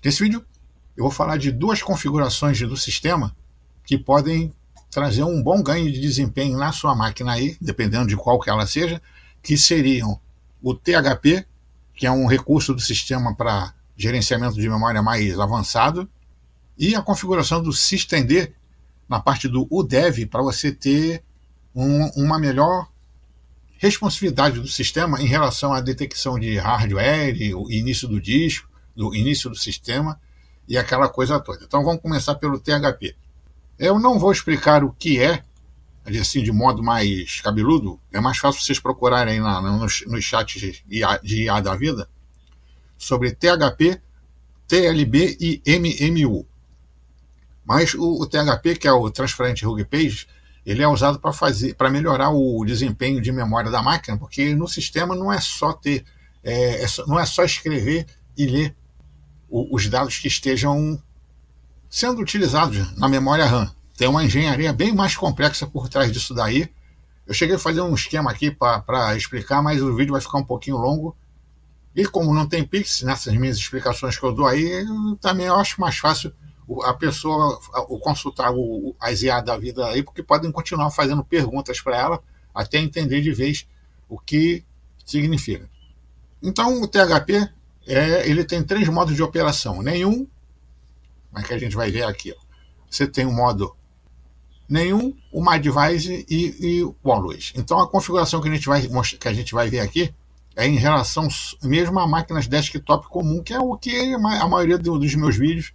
Nesse vídeo eu vou falar de duas configurações do sistema que podem trazer um bom ganho de desempenho na sua máquina aí, dependendo de qual que ela seja, que seriam o THP, que é um recurso do sistema para gerenciamento de memória mais avançado, e a configuração do systemd na parte do UDEV, para você ter uma melhor responsividade do sistema em relação à detecção de hardware, o início do disco, do início do sistema e aquela coisa toda. Então vamos começar pelo THP. Eu não vou explicar o que é, assim, de modo mais cabeludo. É mais fácil vocês procurarem nos chats de IA da vida sobre THP, TLB e MMU. Mas o THP, que é o Transparent Hug Page, ele é usado para melhorar o desempenho de memória da máquina, porque no sistema não é só ter, não é só escrever e ler os dados que estejam sendo utilizados na memória RAM. Tem uma engenharia bem mais complexa por trás disso daí. Eu cheguei a fazer um esquema aqui para explicar, mas o vídeo vai ficar um pouquinho longo. E como não tem Pix nessas minhas explicações que eu dou aí, também eu acho mais fácil a pessoa consultar as IA da vida aí, porque podem continuar fazendo perguntas para ela até entender de vez o que significa. Então o THP ele tem 3 modos de operação. Nenhum, mas que a gente vai ver aqui. Ó. Você tem o modo nenhum, o MyDevice e o Always. Então a configuração que a gente vai ver aqui é em relação mesmo a máquinas desktop comum, que é o que a maioria dos meus vídeos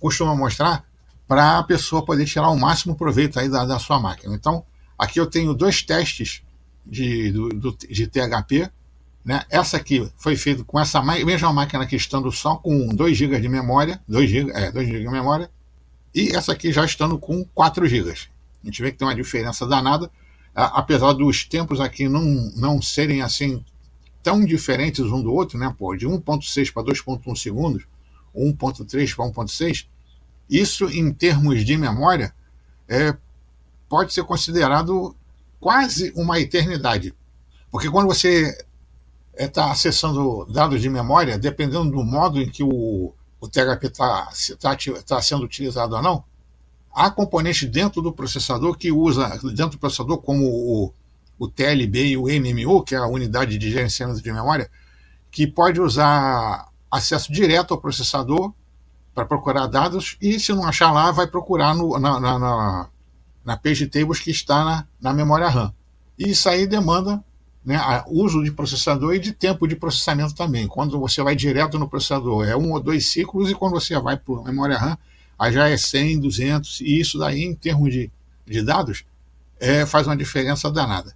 costuma mostrar, para a pessoa poder tirar o máximo proveito aí da sua máquina. Então, aqui eu tenho 2 testes de THP. Né? Essa aqui foi feita com essa mesma máquina aqui estando só com 2 GB de memória, 2 GB de memória, e essa aqui já estando com 4 GB. A gente vê que tem uma diferença danada, apesar dos tempos aqui não serem assim tão diferentes um do outro, né? Pô, de 1.6 para 2.1 segundos, 1.3 para 1.6, isso em termos de memória pode ser considerado quase uma eternidade. Porque quando você está acessando dados de memória, dependendo do modo em que o THP está sendo utilizado ou não, há componentes dentro do processador que usa, dentro do processador, como o TLB e o MMU, que é a unidade de gerenciamento de memória, que pode usar acesso direto ao processador para procurar dados, e se não achar lá, vai procurar na page tables que está na memória RAM. E isso aí demanda, né, uso de processador e de tempo de processamento também. Quando você vai direto no processador, é 1 ou 2 ciclos, e quando você vai para a memória RAM, aí já é 100, 200, e isso daí, em termos de dados, faz uma diferença danada.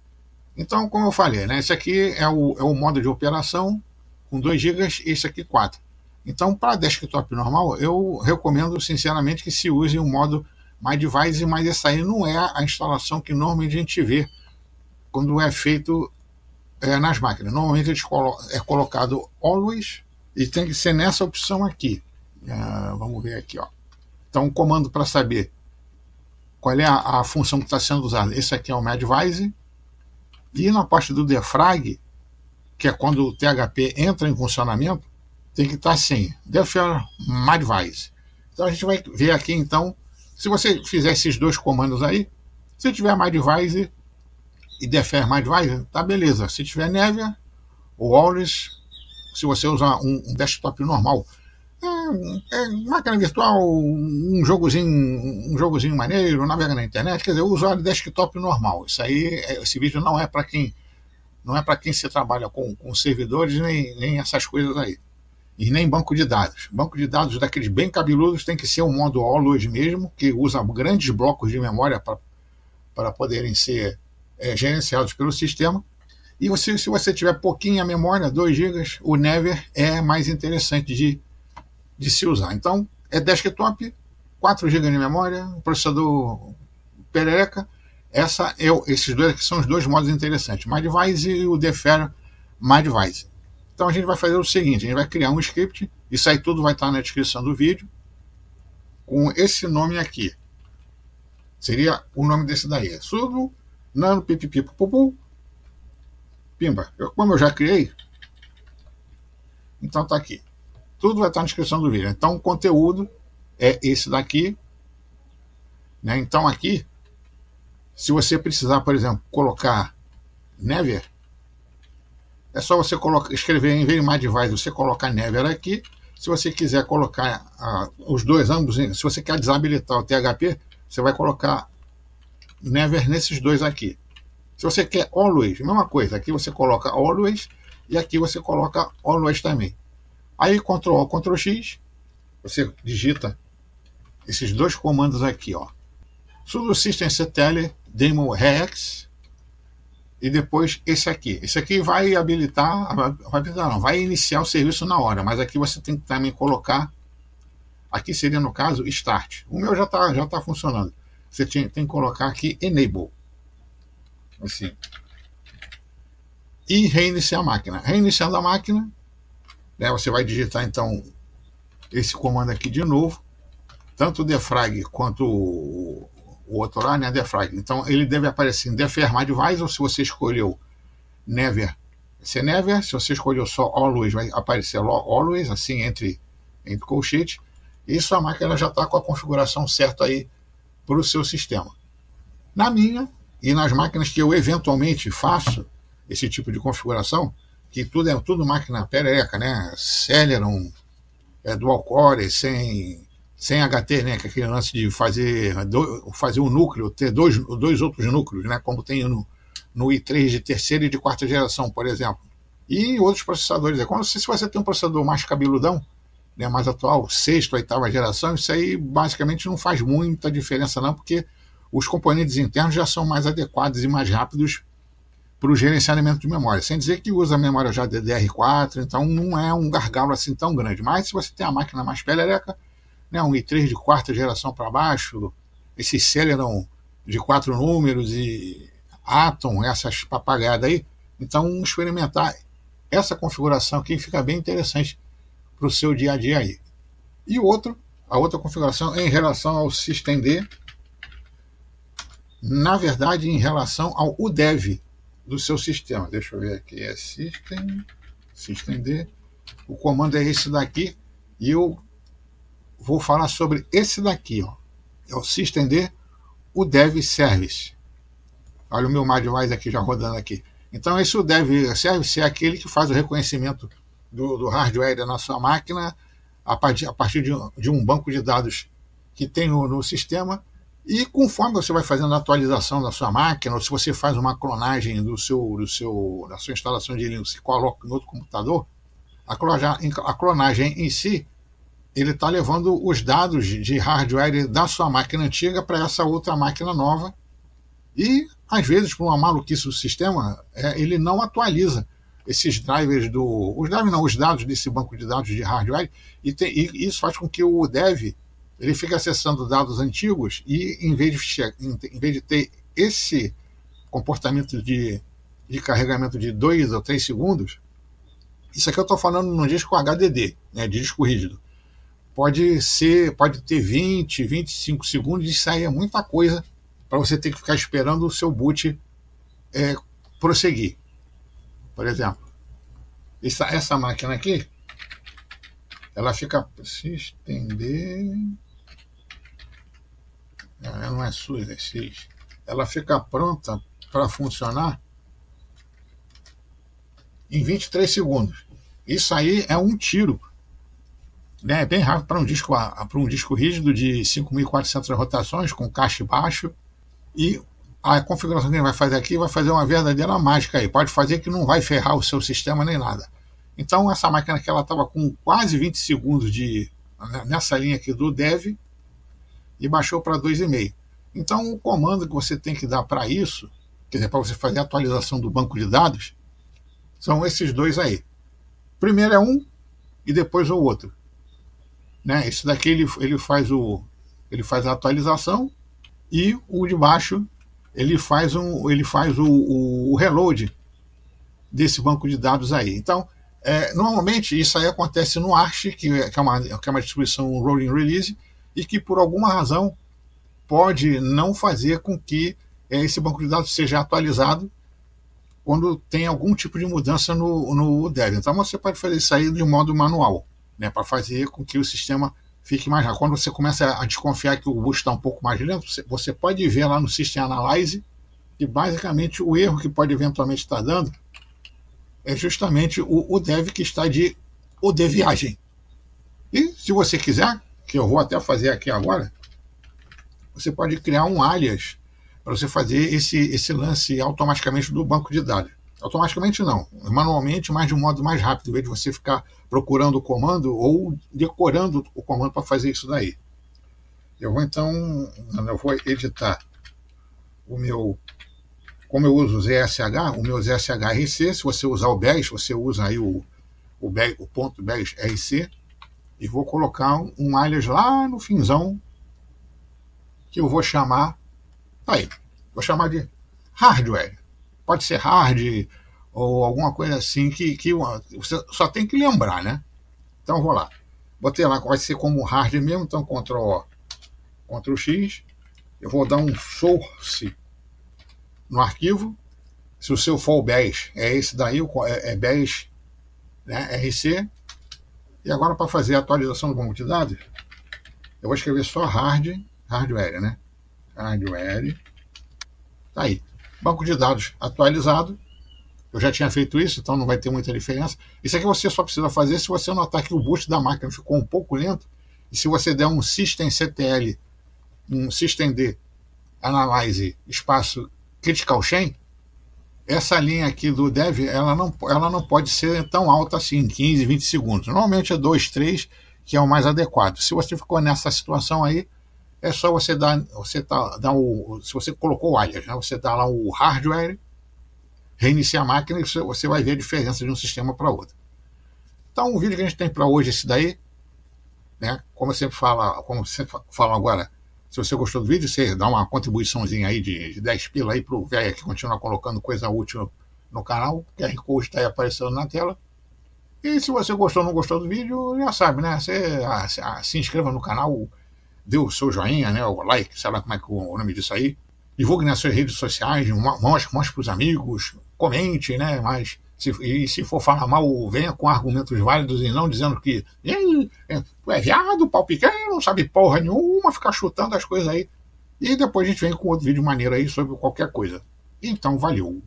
Então, como eu falei, né, esse aqui é o modo de operação com 2 GB e esse aqui 4. Então, para desktop normal, eu recomendo sinceramente que se use o modo MyDevice, mas essa aí não é a instalação que normalmente a gente vê quando é feito nas máquinas. Normalmente é colocado Always e tem que ser nessa opção aqui. Vamos ver aqui. Ó. Então, o comando para saber qual é a função que está sendo usada. Esse aqui é o MyDevice. E na parte do defrag, que é quando o THP entra em funcionamento, tem que estar assim, defer MyDevice. Então a gente vai ver aqui, então, se você fizer esses 2 comandos aí, se tiver MyDevice e defer MyDevice, tá beleza. Se tiver Nevia ou Always, se você usar um desktop normal, máquina virtual, um jogozinho maneiro, navega na internet, quer dizer, o usuário desktop normal. Isso aí, esse vídeo não é para quem se trabalha com servidores, nem essas coisas aí. E nem banco de dados. Banco de dados daqueles bem cabeludos tem que ser o modo Always mesmo, que usa grandes blocos de memória para poderem ser gerenciados pelo sistema. E se você tiver pouquinha memória, 2 GB, o Never é mais interessante de se usar. Então, é desktop, 4 GB de memória, processador perereca. Esses 2 aqui são os 2 modos interessantes, MyDevice e o defer MyDevice. Então a gente vai fazer o seguinte, a gente vai criar um script, isso aí tudo vai estar na descrição do vídeo, com esse nome aqui. Seria o nome desse daí, sudo nano pipipipupu pimba. Como eu já criei, então tá aqui. Tudo vai estar na descrição do vídeo. Então o conteúdo é esse daqui, né? Então aqui, se você precisar, por exemplo, colocar Never, é só você escrever em Verimar Device, você colocar Never aqui. Se você quiser colocar os dois, ambos, se você quer desabilitar o THP, você vai colocar Never nesses dois aqui. Se você quer Always, mesma coisa, aqui você coloca Always e aqui você coloca Always também. Aí Ctrl A, Ctrl X, você digita esses dois comandos aqui, ó. Sudo systemctl daemon rex e depois esse aqui. Esse aqui vai habilitar, vai iniciar o serviço na hora, mas aqui você tem que também colocar, aqui seria no caso Start. O meu já tá funcionando. Você tem que colocar aqui Enable. Assim. E reiniciar a máquina. Reiniciando a máquina, né, você vai digitar então esse comando aqui de novo, tanto o defrag quanto o outro lá, né, defrag. Então ele deve aparecer em Defermar Device, ou se você escolheu Never, vai ser Never. Se você escolheu só Always, vai aparecer Always, assim, entre colchetes. E sua máquina já está com a configuração certa aí para o seu sistema. Na minha e nas máquinas que eu eventualmente faço esse tipo de configuração, que tudo é tudo máquina perereca, né? Celeron, dual core, sem HT, né? Que é aquele lance de fazer um núcleo, ter dois outros núcleos, né? Como tem no i3 de terceira e de quarta geração, por exemplo. E outros processadores. Se você tem um processador mais cabeludão, né, mais atual, sexta, oitava geração, isso aí basicamente não faz muita diferença não, porque os componentes internos já são mais adequados e mais rápidos para o gerenciamento de memória. Sem dizer que usa memória já DDR4, então não é um gargalo assim tão grande. Mas se você tem a máquina mais perereca, né, um i3 de quarta geração para baixo, esses Celeron de 4 números e Atom, essas papagadas aí, então experimentar essa configuração aqui fica bem interessante para o seu dia a dia aí. E a outra configuração é em relação ao systemd, na verdade em relação ao UDEV do seu sistema. Deixa eu ver aqui, é systemd, o comando é esse daqui, e eu vou falar sobre esse daqui, ó. É o systemd UDEV Service. Olha o meu MyDevice aqui já rodando aqui. Então esse UDEV Service é aquele que faz o reconhecimento do hardware na sua máquina a partir de um banco de dados que tem no sistema, e conforme você vai fazendo a atualização da sua máquina, ou se você faz uma clonagem da sua instalação de Linux e coloca em outro computador, a clonagem em si, ele está levando os dados de hardware da sua máquina antiga para essa outra máquina nova, e às vezes, por uma maluquice do sistema, ele não atualiza esses drivers os dados desse banco de dados de hardware, e isso faz com que o dev ele fique acessando dados antigos, e em vez de ter esse comportamento de carregamento de 2 ou 3 segundos, isso aqui eu estou falando no disco HDD, né, de disco rígido, pode ter 20, 25 segundos, e isso aí é muita coisa para você ter que ficar esperando o seu boot prosseguir. Por exemplo, essa máquina aqui, ela fica, se estender, não é SUS, é X, ela fica pronta para funcionar em 23 segundos. Isso aí é um tiro, né? É bem rápido para um disco rígido de 5.400 rotações, com cache baixo, e a configuração que ele vai fazer aqui vai fazer uma verdadeira mágica aí. Pode fazer que não vai ferrar o seu sistema nem nada. Então essa máquina aqui, ela estava com quase 20 segundos nessa linha aqui do dev, e baixou para 2,5. Então o comando que você tem que dar para isso, quer dizer, para você fazer a atualização do banco de dados, são esses dois aí. Primeiro é um e depois o outro, né? Esse daqui ele faz a atualização, e o de baixo ele faz o reload desse banco de dados aí. Então, normalmente isso aí acontece no Arch, que é uma distribuição rolling release, e que por alguma razão pode não fazer com que esse banco de dados seja atualizado quando tem algum tipo de mudança no dev. Então você pode fazer isso aí de modo manual. né, para fazer com que o sistema fique mais rápido. Quando você começa a desconfiar que o boot está um pouco mais lento, você pode ver lá no System Analyze que basicamente o erro que pode eventualmente estar dando é justamente o dev que está o de viagem. E se você quiser, que eu vou até fazer aqui agora, você pode criar um alias para você fazer esse lance automaticamente do banco de dados. Automaticamente não, manualmente, mas de um modo mais rápido, em vez de você ficar procurando o comando ou decorando o comando para fazer isso daí. Eu vou então, eu vou editar o meu, como eu uso o ZSH, o meu ZSH-RC, se você usar o BES, você usa aí o ponto BES-RC, e vou colocar um alias lá no finzão, que eu vou chamar, aí, vou chamar de hardware. Pode ser hard ou alguma coisa assim que você só tem que lembrar, né? Então vou lá. Botei lá, vai ser como hard mesmo, então Ctrl X. Eu vou dar um source no arquivo. Se o seu for o BES, é esse daí, é BES, né, RC. E agora para fazer a atualização do banco de dados, eu vou escrever só hardware, né? Hardware. Tá aí. Banco de dados atualizado. Eu já tinha feito isso, então não vai ter muita diferença. Isso aqui você só precisa fazer se você notar que o boot da máquina ficou um pouco lento. E se você der um systemctl, um systemd analyze espaço critical chain, essa linha aqui do dev, ela não pode ser tão alta assim, 15, 20 segundos. Normalmente é 2, 3, que é o mais adequado. Se você ficou nessa situação aí, é só você dar se você colocou o alias, né? Você dá lá o hardware, reiniciar a máquina e você vai ver a diferença de um sistema para outro. Então, o vídeo que a gente tem para hoje é esse daí, né? Como você fala agora, se você gostou do vídeo, você dá uma contribuiçãozinha aí de 10 pila aí pro velho que continua colocando coisa útil no canal. O QR Code está aí aparecendo na tela. E se você gostou ou não gostou do vídeo, já sabe, né? Você se inscreva no canal, dê o seu joinha, né? O like, sei lá como é que é o nome disso aí. Divulgue nas suas redes sociais, mostre para os amigos, comente, né? Mas se for falar mal, venha com argumentos válidos e não dizendo que tu é viado, pau pequeno, não sabe porra nenhuma, ficar chutando as coisas aí. E depois a gente vem com outro vídeo maneiro aí sobre qualquer coisa. Então, valeu!